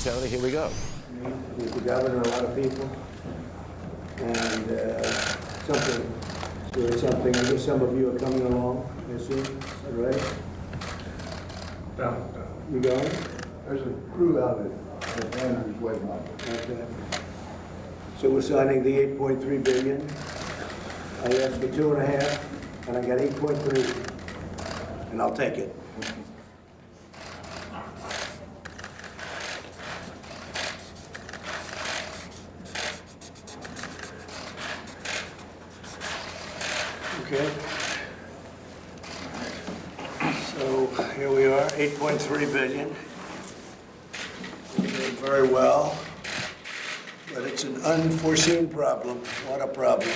Tony, here we go. With the governor, a lot of people, and something. I guess some of you are coming along. I assume. Is that right? No. You going? There's a crew out at Andrews waiting on it. Okay. So we're signing the 8.3 billion. I asked for 2.5, and I got 8.3, and I'll take it. Okay. So here we are, 8.3 billion. We're doing very well, but it's an unforeseen problem. What a problem.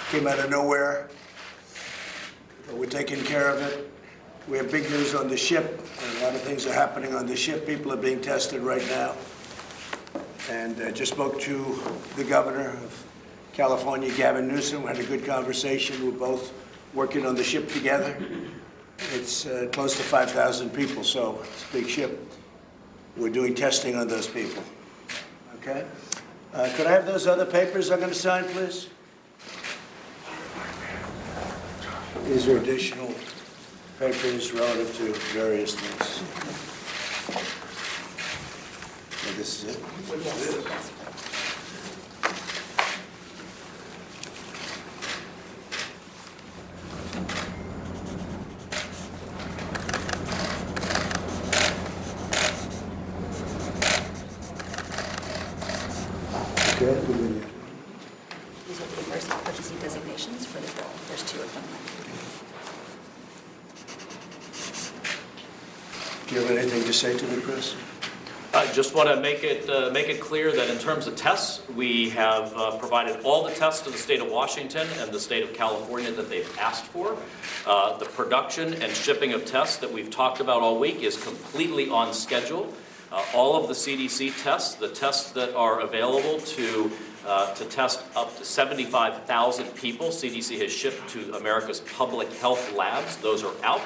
Came out of nowhere, but we're taking care of it. We have big news on the ship. A lot of things are happening on the ship. People are being tested right now. And I just spoke to the governor of California, Gavin Newsom. We had a good conversation. We're both working on the ship together. It's close to 5,000 people, so it's a big ship. We're doing testing on those people. Okay? Could I have those other papers I'm going to sign, please? These are additional papers relative to various things. Okay, this is it. Okay, These are papers of purchasing designations for the bill. There's 2 of them. do you have anything to say to me, Chris? I just want to make it clear that in terms of tests, we have provided all the tests to the state of Washington and the state of California that they've asked for. The production and shipping of tests that we've talked about all week is completely on schedule. All of the CDC tests, the tests that are available to test up to 75,000 people, CDC has shipped to America's public health labs. Those are out.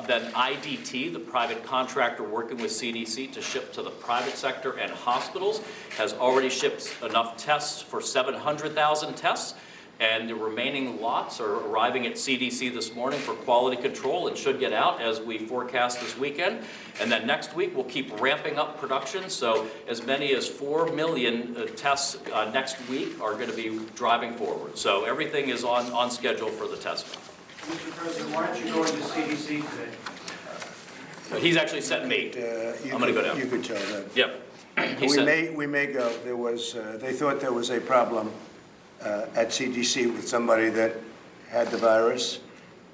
Then IDT, the private contractor working with CDC to ship to the private sector and hospitals, has already shipped enough tests for 700,000 tests. And the remaining lots are arriving at CDC this morning for quality control and should get out as we forecast this weekend. And then next week, we'll keep ramping up production. So as many as 4 million tests next week are going to be driving forward. So everything is on schedule for the testing. Mr. President, why aren't you going to CDC today? So he's actually sent me. I'm going to go down. You could tell that. Yep. We may go. There was, they thought there was a problem at CDC with somebody that had the virus.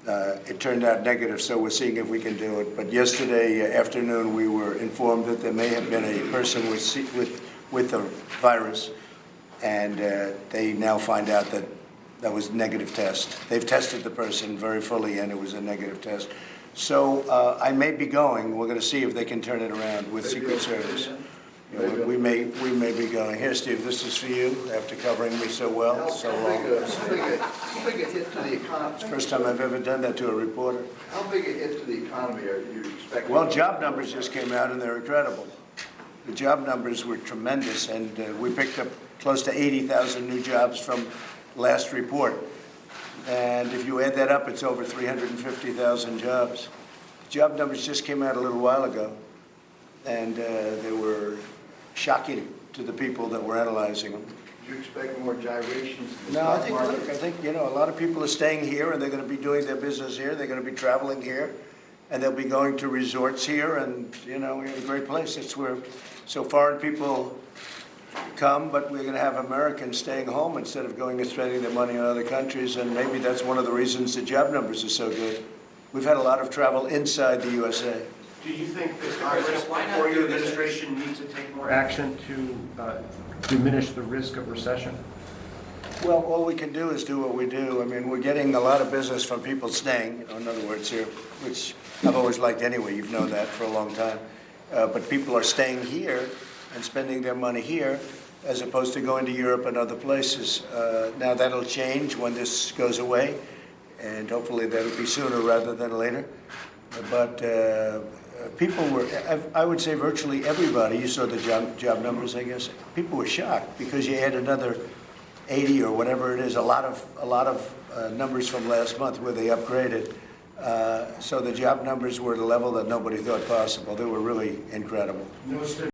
It turned out negative, so we're seeing if we can do it. But yesterday afternoon, we were informed that there may have been a person with the virus, and they now find out that that was a negative test. They've tested the person very fully, and it was a negative test. So I may be going. We're going to see if they can turn it around with Secret Service. You know, we may be going. Here, Steve, this is for you, after covering me so well, so long. How big a hit to the economy? It's the first time I've ever done that to a reporter. How big a hit to the economy are you expecting? Well, job numbers just came out, and they're incredible. The job numbers were tremendous, and we picked up close to 80,000 new jobs from last report. And if you add that up, it's over 350,000 jobs. Job numbers just came out a little while ago, and they were shocking to the people that were analyzing them. Do you expect more gyrations in the No, stock market? I think, you know, a lot of people are staying here, and they're going to be doing their business here. They're going to be traveling here, and they'll be going to resorts here, and, you know, we have a great place. It's where, so foreign people come, but we're going to have Americans staying home instead of going and spending their money in other countries, and maybe that's one of the reasons the job numbers are so good. We've had a lot of travel inside the USA. Do you think that Congress or your administration needs to take more action to diminish the risk of recession? Well, all we can do is do what we do. I mean, we're getting a lot of business from people staying, you know, in other words here, which I've always liked anyway. You've known that for a long time. But people are staying here and spending their money here as opposed to going to Europe and other places. Now, that'll change when this goes away, and hopefully that'll be sooner rather than later. But people were, I would say virtually everybody, you saw the job numbers, I guess, people were shocked because you add another 80 or whatever it is, a lot of numbers from last month where they upgraded. So the job numbers were at a level that nobody thought possible. They were really incredible. No